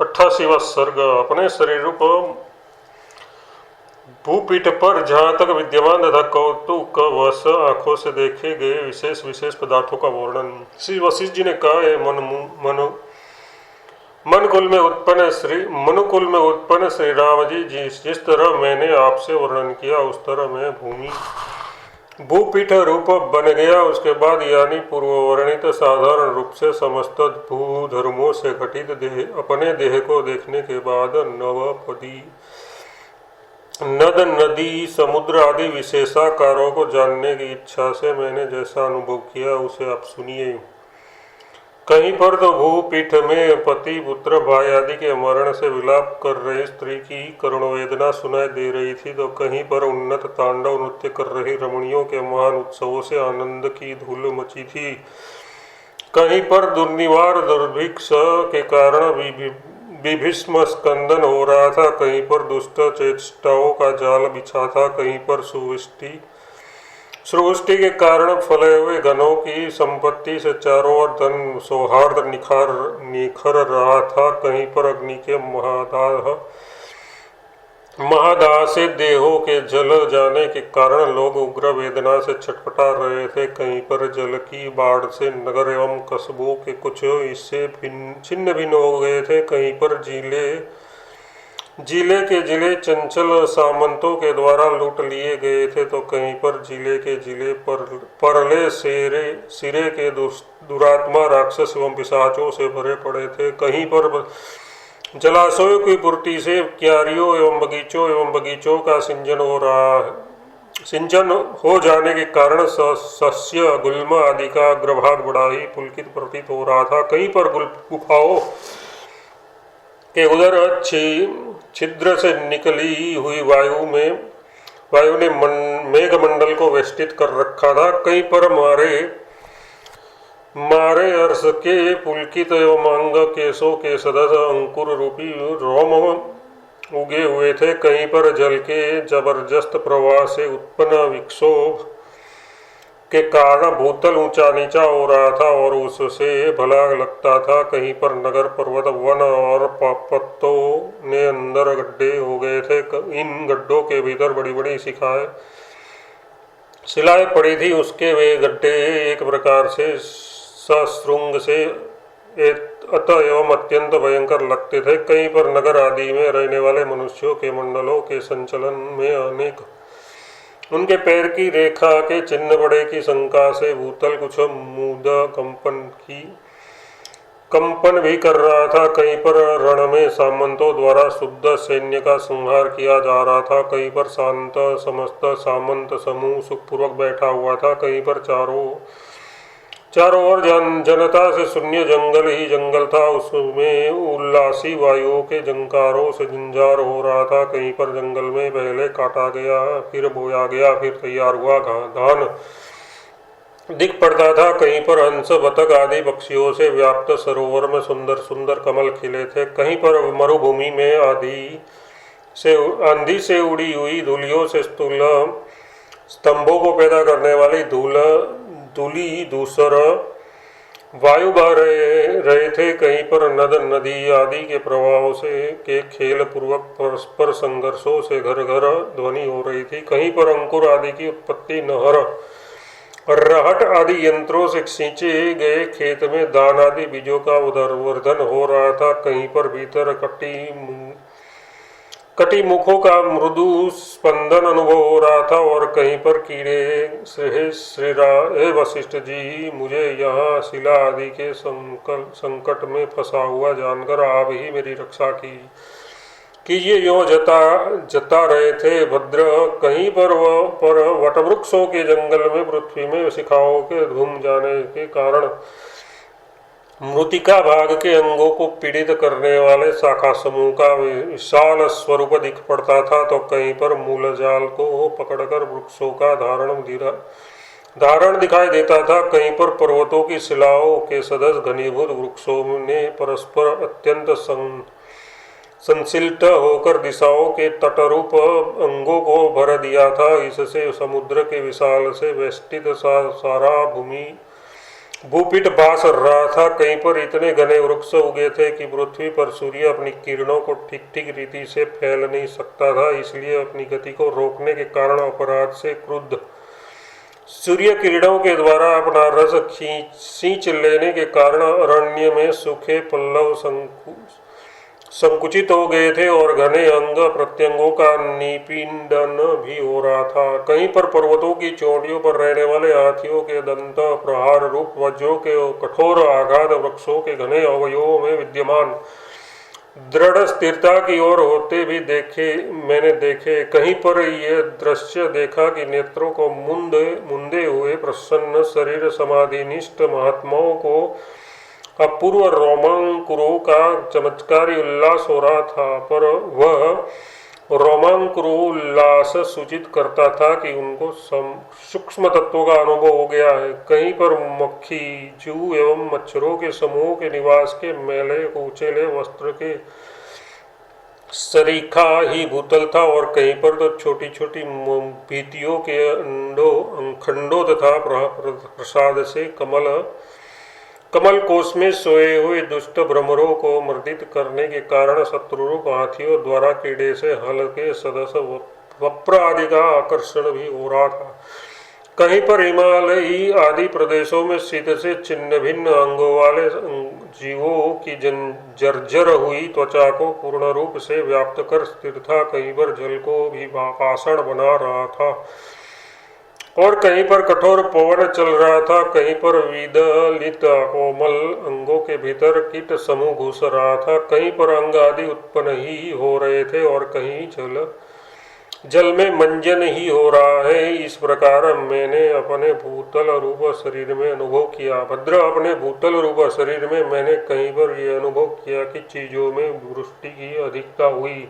88वां सर्ग। अपने शरीर रूप भूपीठ पर जहाँ तक विद्यमान तथा कौतुक वश आंखों से देखे गए विशेष विशेष पदार्थों का वर्णन। श्री वशिष्ठ जी ने कहा, मनुकुल में उत्पन्न श्री राम जी जिस तरह मैंने आपसे वर्णन किया उस तरह मैं भूपीठ रूप बन गया। उसके बाद यानी पूर्व वर्णित साधारण रूप से समस्त भूधर्मों से घटित अपने देह को देखने के बाद नवपदी नद नदी समुद्र आदि विशेषाकारों को जानने की इच्छा से मैंने जैसा अनुभव किया उसे आप सुनिए। कहीं पर तो भूपीठ में पति पुत्र भाई आदि के मरण से विलाप कर रही स्त्री की करुण वेदना सुनाई दे रही थी, तो कहीं पर उन्नत तांडव नृत्य कर रही रमणियों के महान उत्सवों से आनंद की धूल मची थी। कहीं पर दुर्निवार दुर्भिक्ष के कारण विभीष्म स्कंदन हो रहा था, कहीं पर दुष्ट चेष्टाओं का जाल बिछा था, कहीं पर सृष्टि के कारण फले हुए घनों की संपत्ति से चारों ओर धन सौहार्द निखर रहा था, कहीं पर अग्नि के महादाह से देहों के जल जाने के कारण लोग उग्र वेदना से छटपटा रहे थे, कहीं पर जल की बाढ़ से नगर एवं कस्बों के कुछ हिस्से छिन्न भिन्न हो गए थे, कहीं पर जिले चंचल सामंतों के द्वारा लूट लिए गए थे, तो कहीं पर जिले परले सिरे के दुरात्मा राक्षस एवं पिशाचों से भरे पड़े थे, कहीं पर जलाशयों की पूर्ति से क्यारियों एवं बगीचों का सिंचन हो जाने के कारण सस्य गुल्म आदि का अग्रभाग बड़ा ही पुलकित प्रतीत हो रहा था, कहीं पर गुफाओं के उधर छिद्र से निकली हुई वायु ने मेघमंडल को वेष्टित कर रखा था, कहीं पर मारे अर्श के पुलकित एवं अंग केशों के सदस्य अंकुर रूपी रोम उगे हुए थे, कहीं पर जल के जबरदस्त प्रवाह से उत्पन्न विक्षोभ के कारण भूतल ऊंचा नीचा हो रहा था और उससे भला लगता था, कहीं पर नगर पर्वत वन और पत्तों ने अंदर गड्ढे हो गए थे, इन गड्ढों के भीतर बड़ी बड़ी शिलाएं पड़ी थी, उसके वे गड्ढे एक प्रकार से सशृंग से अतः एवं अत्यंत भयंकर लगते थे, कहीं पर नगर आदि में रहने वाले मनुष्यों के मंडलों के संचलन में अनेक उनके पैर की रेखा के चिन्ह बड़े की शंका से भूतल कुछ मुदा कंपन भी कर रहा था, कहीं पर रण में सामंतों द्वारा शुद्ध सैन्य का संहार किया जा रहा था, कहीं पर शांत समस्त सामंत समूह सुखपूर्वक बैठा हुआ था, कहीं पर चारों ओर जनता से शून्य जंगल ही जंगल था, उसमें उल्लासी वायुओं के जंकारों से झंझार हो रहा था, कहीं पर जंगल में पहले काटा गया फिर बोया गया फिर तैयार हुआ धान दिख पड़ता था, कहीं पर हंस बतख आदि पक्षियों से व्याप्त सरोवर में सुंदर सुंदर कमल खिले थे, कहीं पर मरुभूमि में आंधी से उड़ी हुई धूलियों से स्थूल स्तंभों को पैदा करने वाली धूली दूसर वायु बह रहे थे, कहीं पर नद नदी आदि के प्रवाहों के खेल पूर्वक परस्पर संघर्षों से घर घर ध्वनि हो रही थी, कहीं पर अंकुर आदि की उत्पत्ति नहर रहट आदि यंत्रों से सींचे गए खेत में दान आदि बीजों का उदरवर्धन हो रहा था, कहीं पर भीतर कटी मुखों का मृदु स्पंदन अनुभव हो रहा था और कहीं पर कीड़े हे वशिष्ठ जी, मुझे यहाँ शिला आदि के संकट में फंसा हुआ जानकर आप ही मेरी रक्षा कीजिए यों जता रहे थे भद्र। कहीं पर वटवृक्षों के जंगल में पृथ्वी में शिखाओं के धूम जाने के कारण मृतिका भाग के अंगों को पीड़ित करने वाले शाखा समूह का विशाल स्वरूप दिख पड़ता था, तो कहीं पर मूल जाल को पकड़कर वृक्षों का धारण दिखाई देता था, कहीं पर पर्वतों की शिलाओं के सदस्य घनीभूत वृक्षों ने परस्पर अत्यंत संसिल्ट होकर दिशाओं के तटरूप अंगों को भर दिया था। इससे समुद्र के विशाल से वेष्टित सारा भूमि भूपीठ भास रहा था। कहीं पर इतने घने वृक्ष उगे थे कि पृथ्वी पर सूर्य अपनी किरणों को ठीक ठीक रीति से फैल नहीं सकता था। इसलिए अपनी गति को रोकने के कारण अपराध से क्रुद्ध सूर्य किरणों के द्वारा अपना रस खींच लेने के कारण अरण्य में सूखे पल्लव संकुचित हो गए थे और घने अंग प्रत्यंगों का निपीड़न भी हो रहा था। कहीं पर पर्वतों की चोटियों पर रहने वाले हाथियों के दंत प्रहार रूप वज्रों के कठोर आघात वृक्षों के घने अवयवों में विद्यमान दृढ़ स्थिरता की ओर होते भी मैंने देखे। कहीं पर यह दृश्य देखा कि नेत्रों को मुंदे हुए प्रसन्न शरीर समाधिनिष्ठ महात्माओं को अपूर्व रोमांकुरों का चमत्कारी उल्लास हो रहा था, पर वह रोमांकुरो उल्लास सूचित करता था कि उनको सूक्ष्म तत्वों का अनुभव हो गया है। कहीं पर मक्खी, जू एवं मच्छरों के समूह के निवास के मेले कुचेले वस्त्र के सरीखा ही भूतल था और कहीं पर तो छोटी छोटी भीतियों के खंडों तथा प्रसाद से कमल कोश में सोए हुए दुष्ट भ्रमरों को मर्दित करने के कारण शत्रुरूप हाथियों द्वारा कीड़े से हल्के सदस्य वप्र आदि का आकर्षण भी हो रहा था। कहीं पर हिमालयी आदि प्रदेशों में शीत से छिन्न भिन्न अंगों वाले जीवों की जर्जर हुई त्वचा को पूर्ण रूप से व्याप्त कर स्थिर था। कहीं पर जल को भी पाषाण बना रहा था और कहीं पर कठोर पवन चल रहा था। कहीं पर विदलित कोमल अंगों के भीतर कीट समूह घुस रहा था। कहीं पर अंग आदि उत्पन्न ही हो रहे थे और कहीं जल में मंजन ही हो रहा है। इस प्रकार मैंने अपने भूतल रूप शरीर में अनुभव किया। भद्र, अपने भूतल रूप शरीर में मैंने कहीं पर यह अनुभव किया कि चीजों में वृष्टि की अधिकता हुई।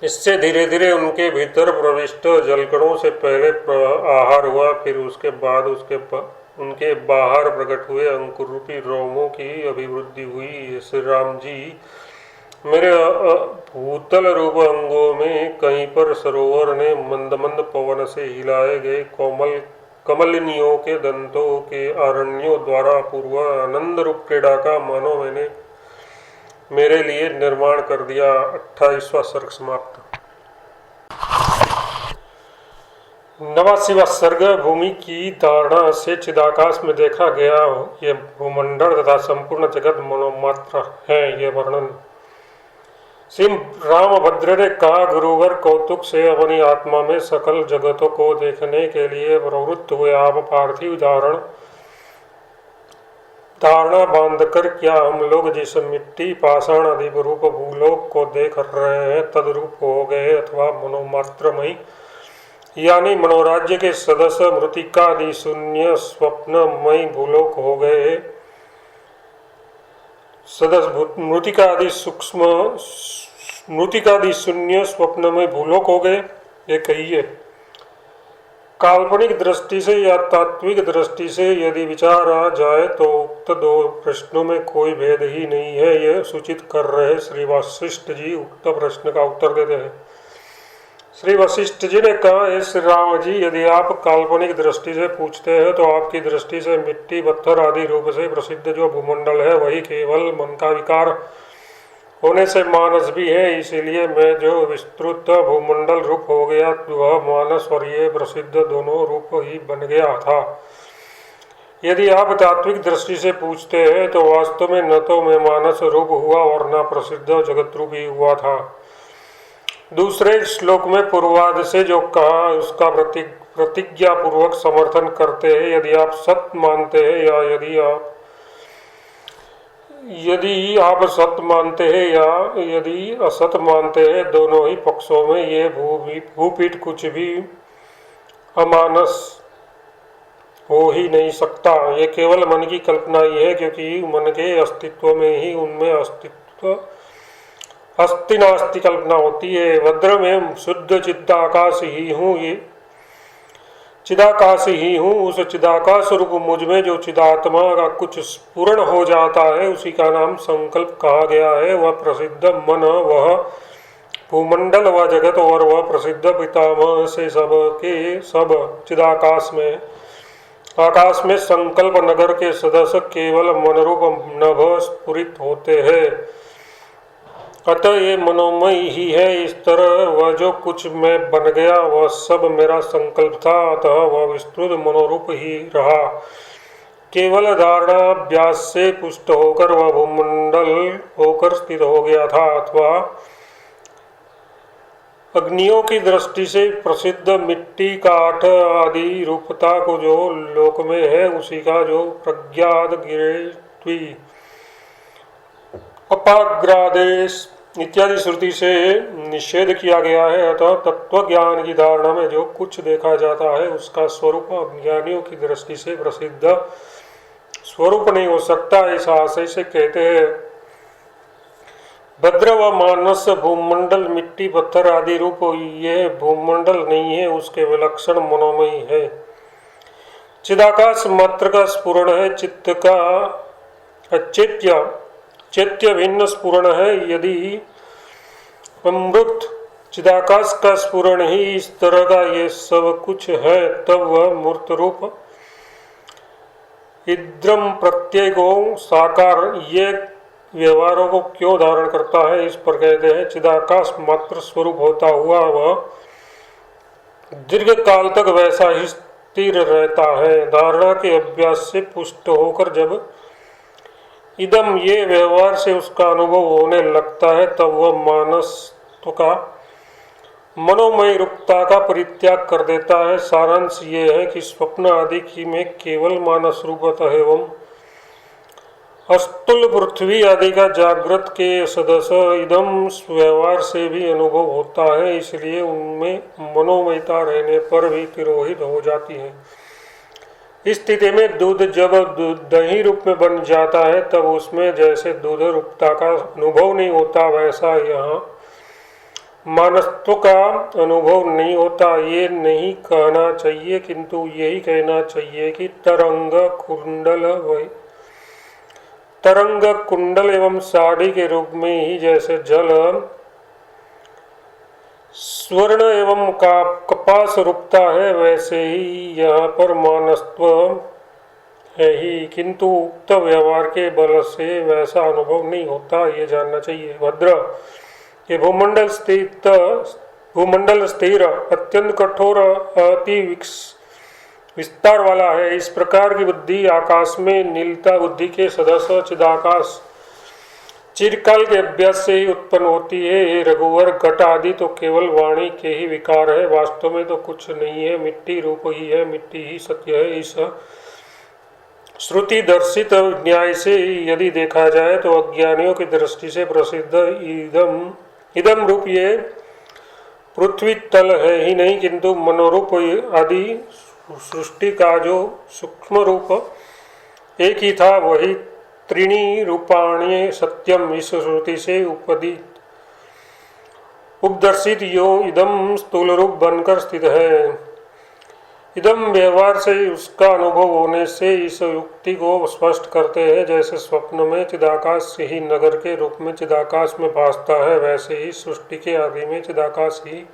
इससे धीरे धीरे उनके भीतर प्रविष्ट जलकणों से पहले आहार हुआ, फिर उसके बाद उनके बाहर प्रकट हुए अंकुर रूपी रोमों की अभिवृद्धि हुई। श्री राम जी, मेरे भूतल रूप अंगों में कहीं पर सरोवर ने मंद मंद पवन से हिलाए गए कमलिनियों के दंतों के अरण्यों द्वारा पूर्व आनंद रूप क्रीड़ा का मानो मैंने मेरे लिए निर्माण कर दिया। 28वां सर्ग समाप्त। 89वां सर्ग भूमि की धारणा से चिदाकाश में देखा गया ये भूमंडल तथा संपूर्ण जगत मनोमात्र है। ये वर्णन श्री रामभद्र ने कहा, गुरुवर कौतुक से अपनी आत्मा में सकल जगतों को देखने के लिए प्रवृत्त हुए आप पार्थिव धारणा बांधकर क्या हम लोग जिस मिट्टी पाषाण आदि रूप भूलोक को देख रहे हैं तदरूप हो गए अथवा मनोमात्रमयी यानी मनोराज्य के सदस्य मृतिकादि शून्य स्वप्नमयी भूलोक हो गए। मृतिकादि शून्य स्वप्नमय भूलोक हो गए। ये कहिए काल्पनिक दृष्टि से या तात्विक दृष्टि से यदि विचारा जाए तो उक्त दो प्रश्नों में कोई भेद ही नहीं है, यह सूचित कर रहे श्री वशिष्ठ जी उक्त प्रश्न का उत्तर देते हैं। श्री वशिष्ठ जी ने कहा, हे श्री राम जी, यदि आप काल्पनिक दृष्टि से पूछते हैं तो आपकी दृष्टि से मिट्टी पत्थर आदि रूप से प्रसिद्ध जो भूमंडल है वही केवल मन का विकार होने से मानस भी है। इसीलिए मैं जो विस्तृत भूमंडल रूप हो गया वह मानस और ये प्रसिद्ध दोनों रूप ही बन गया था। यदि आप तात्विक दृष्टि से पूछते हैं तो वास्तव में न तो मैं मानस रूप हुआ और न प्रसिद्ध जगत रूप ही हुआ था। दूसरे श्लोक में पूर्वार्ध से जो कहा उसका प्रतिज्ञा पूर्वक समर्थन करते हैं। यदि आप सत्य मानते हैं या यदि आप सत्य मानते हैं या यदि असत मानते हैं, दोनों ही पक्षों में ये भूपीठ कुछ भी अमानस हो ही नहीं सकता। ये केवल मन की कल्पना ही है, क्योंकि मन के अस्तित्व में ही उनमें अस्ति नास्ति कल्पना होती है। भद्र में शुद्ध चिदाकाश ही हूँ, ये चिदाकाश ही हूँ। उस चिदाकाश रूप मुझ में जो चिदात्मा का कुछ पूर्ण हो जाता है उसी का नाम संकल्प कहा गया है। वह प्रसिद्ध मन, वह भूमंडल, वह जगत और वह प्रसिद्ध पितामह से सब के सब चिदाकाश में आकाश में संकल्प नगर के सदस्य केवल मनरूप नभ स्फुरित होते हैं, अतः ये मनोमय ही है। इस तरह वह जो कुछ मैं बन गया वह सब मेरा संकल्प था, अतः वह विस्तृत मनोरूप ही रहा। केवल धारणाभ्यास से पुष्ट होकर वह भूमंडल होकर स्थित हो गया था, अथवा अग्नियों की दृष्टि से प्रसिद्ध मिट्टी काठ आदि रूपता को जो लोक में है उसी का जो प्रज्ञात गिरे अपाग्रादेश इत्यादि श्रुति से निषेध किया गया है। अतः तत्व ज्ञान की धारणा में जो कुछ देखा जाता है उसका स्वरूप अज्ञानियों की दृष्टि से प्रसिद्ध स्वरूप नहीं हो सकता। इस आशय से कहते हैं, भद्र व मानस भूमंडल मिट्टी पत्थर आदि रूप यह भूमंडल नहीं है, उसके विलक्षण मनोमय है। चिदाकाश मात्र का स्फुरण है, चित्त का अचेत्य चैत्य भिन्न स्फुरण है। यदि अमृत चिदाकाश का स्फुरण ही इस तरह का ये सब कुछ है, तब वह मूर्त रूप इद्रम प्रत्यय को साकार ये व्यवहारों को क्यों धारण करता है। इस पर कहते हैं, चिदाकाश मात्र स्वरूप होता हुआ वह दीर्घ काल तक वैसा ही स्थिर रहता है। धारणा के अभ्यास से पुष्ट होकर जब इदम ये व्यवहार से उसका अनुभव होने लगता है, तब वह मानसत्व का मनोमय रूपता का परित्याग कर देता है। सारांश ये है कि स्वप्न आदि की में केवल मानस रूपतः एवं अस्तुल पृथ्वी आदि का जागृत के सदस्य इदम व्यवहार से भी अनुभव होता है, इसलिए उनमें मनोमयता रहने पर भी तिरोहित हो जाती है। इस स्थिति में दूध जब दही रूप में बन जाता है, तब उसमें जैसे दूध रूपता का अनुभव नहीं होता, वैसा यहाँ मानसत्व का अनुभव नहीं होता। ये नहीं कहना चाहिए, किंतु यही कहना चाहिए कि तरंग कुंडल एवं साड़ी के रूप में ही जैसे जल स्वर्ण एवं कपास रूपता है, वैसे ही यहाँ पर मानसत्व है ही, किंतु उक्त व्यवहार के बल से वैसा अनुभव नहीं होता, ये जानना चाहिए। भद्र ये भूमंडल स्थिर अत्यंत कठोर अति विस्तार वाला है। इस प्रकार की बुद्धि आकाश में नीलता बुद्धि के सदस्य चिदाकाश चिरकाल के अभ्यास से ही उत्पन्न होती है। ये रघुवर घट आदि तो केवल वाणी के ही विकार है, वास्तव में तो कुछ नहीं है, मिट्टी रूप ही है, मिट्टी ही सत्य है। इस श्रुति दर्शित न्याय से यदि देखा जाए तो अज्ञानियों की दृष्टि से प्रसिद्ध इदम रूप ये पृथ्वी तल है ही नहीं, किंतु मनोरूप आदि सृष्टि का जो सूक्ष्म रूप एक ही था, वही त्रीणी रूपाण्ये सत्यम इस श्रुति से उपदर्शित यो इदम स्थूल रूप बनकर स्थित है। इदम व्यवहार से उसका अनुभव होने से इस युक्ति को स्पष्ट करते हैं, जैसे स्वप्न में चिदाकाश ही नगर के रूप में चिदाकाश में भासता है, वैसे ही सृष्टि के आदि में चिदाकाश ही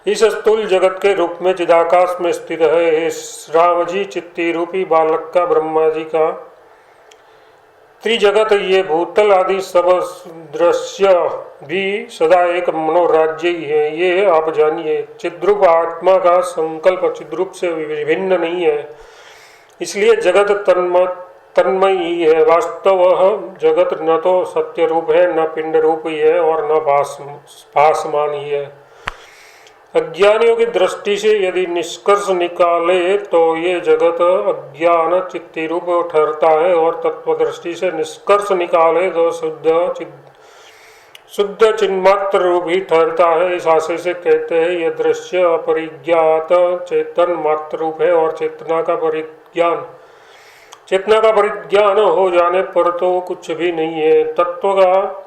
इस स्थूल जगत के रूप में चिदाकाश में स्थित है। इस राम जी चित्ती रूपी बालक का ब्रह्मा जी का त्रिजगत ये भूतल आदि सब दृश्य भी सदा एक मनोराज्य ही है, ये आप जानिए। चिद्रूप आत्मा का संकल्प चिद्रूप से विभिन्न नहीं है, इसलिए जगत तन्मय ही है। वास्तव जगत न तो सत्य रूप है, न पिंड रूप ही है, और न भासमान ही है। अज्ञानियों की दृष्टि से यदि निष्कर्ष निकाले तो ये जगत अज्ञान चित्ती रूप ठहरता है, और तत्व दृष्टि से निष्कर्ष निकाले तो शुद्ध चिन्मात्र रूप ही ठहरता है। इस आशय से कहते हैं, यह दृश्य अपरिज्ञात चेतन मात्र रूप है, और चेतना का परिज्ञान हो जाने पर तो कुछ भी नहीं है। तत्व का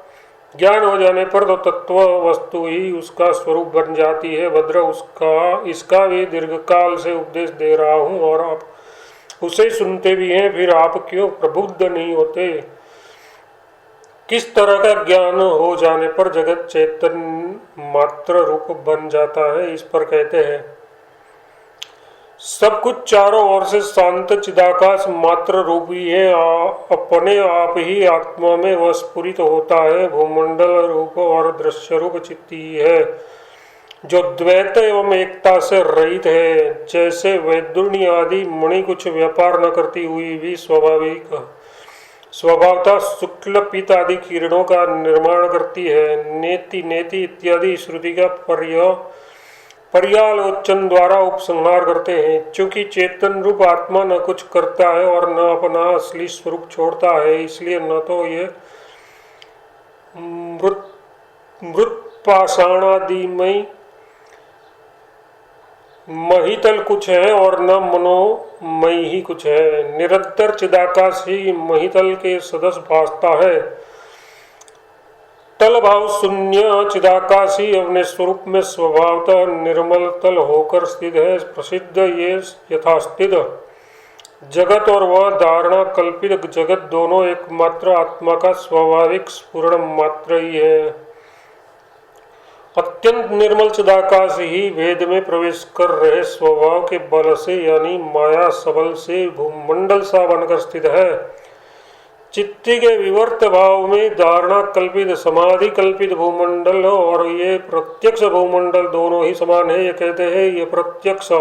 ज्ञान हो जाने पर तो तत्व वस्तु ही उसका स्वरूप बन जाती है। भद्र इसका भी दीर्घकाल से उपदेश दे रहा हूँ, और आप उसे सुनते भी हैं, फिर आप क्यों प्रबुद्ध नहीं होते। किस तरह का ज्ञान हो जाने पर जगत चेतन मात्र रूप बन जाता है, इस पर कहते हैं, सब कुछ चारों ओर से शांत चिदाकाश मात्र रूप ही है, अपने आप ही आत्मा में वह स्फुरित होता है। भूमंडल रूप और दृश्य रूप चित्त ही है जो द्वैत एवं एकता से रहित है। जैसे वैदुर्णी आदि मणि कुछ व्यापार न करती हुई भी स्वभावतः शुक्ल पीत आदि किरणों का निर्माण करती है। नेति नेति इत्यादि श्रुति का पर्यालोचन द्वारा उपसंहार करते हैं। चूंकि चेतन रूप आत्मा न कुछ करता है और न अपना असली स्वरूप छोड़ता है, इसलिए न तो ये मृत पाषाणादिमय महितल कुछ है और न मनोमय ही कुछ है। निरंतर चिदाकाश ही महितल के सदस्य भासता है। तल भाव शून्य चिदाकाश ही अपने स्वरूप में स्वभावतः निर्मल तल होकर स्थित है। प्रसिद्ध ये यथास्थित जगत और वह धारणा कल्पित जगत दोनों एकमात्र आत्मा का स्वाभाविक स्फुरण मात्र ही है। अत्यंत निर्मल चिदाकाश ही वेद में प्रवेश कर रहे स्वभाव के बल से यानी माया सबल से भूमंडल सा बनकर स्थित है। चित्त के विवर्त भाव में धारणा कल्पित समाधि कल्पित भूमंडल और ये प्रत्यक्ष भूमंडल दोनों ही समान है। ये कहते हैं ये प्रत्यक्ष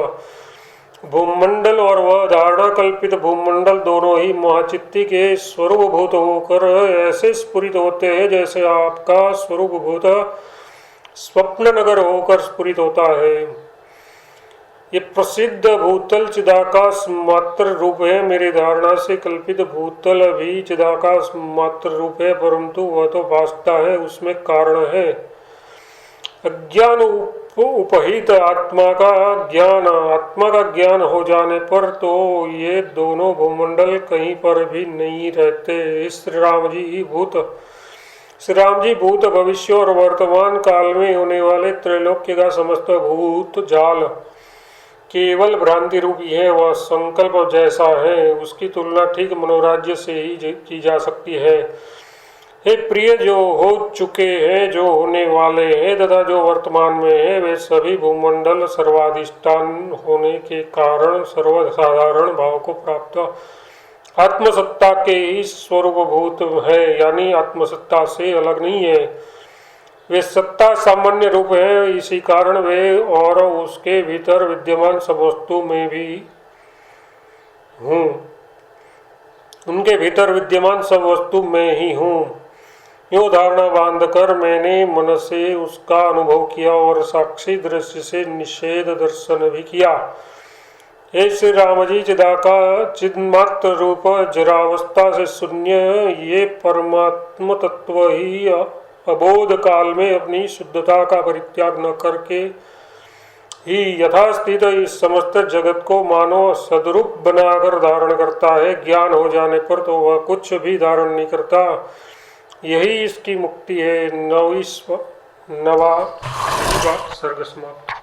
भूमंडल और वह धारणा कल्पित भूमंडल दोनों ही महाचित्ती के स्वरूप भूत होकर ऐसे स्फुरित होते हैं जैसे आपका स्वरूप भूत स्वप्न नगर होकर स्फुरित होता है। ये प्रसिद्ध भूतल चिदाकाश मात्र रूप है। मेरी धारणा से कल्पित भूतल भी चिदाकाश मात्र रूप है, परंतु वह तो भासता है, उसमें कारण है। अज्ञान उपहित आत्मा का ज्ञान हो जाने पर तो ये दोनों भूमंडल कहीं पर भी नहीं रहते। श्री राम जी भूत भविष्य और वर्तमान काल में होने वाले त्रैलोक्य का समस्त भूत जाल केवल भ्रांति रूपी है। वह संकल्प जैसा है, उसकी तुलना ठीक मनोराज्य से ही की जा सकती है। हे प्रिय, जो हो चुके हैं, जो होने वाले हैं तथा जो वर्तमान में है, वे सभी भूमंडल सर्वाधिष्ठान होने के कारण सर्वसाधारण भाव को प्राप्त आत्मसत्ता के ही स्वरूपभूत है, यानी आत्मसत्ता से अलग नहीं है। वे सत्ता सामान्य रूप है, इसी कारण वे और उसके भीतर विद्यमान सब वस्तु में भी हूँ, उनके भीतर विद्यमान सब वस्तु में ही हूँ। यो धारणा बांधकर मैंने मन से उसका अनुभव किया और साक्षी दृश्य से निषेध दर्शन भी किया। हे श्री राम जी, चिन्मात्र रूप जरावस्था से शून्य ये परमात्म तत्व ही अबोध काल में अपनी शुद्धता का परित्याग न करके ही यथास्थित इस समस्त जगत को मानो सदरूप बनाकर धारण करता है। ज्ञान हो जाने पर तो वह कुछ भी धारण नहीं करता। यही इसकी मुक्ति है। नवा सर्ग समाप्त।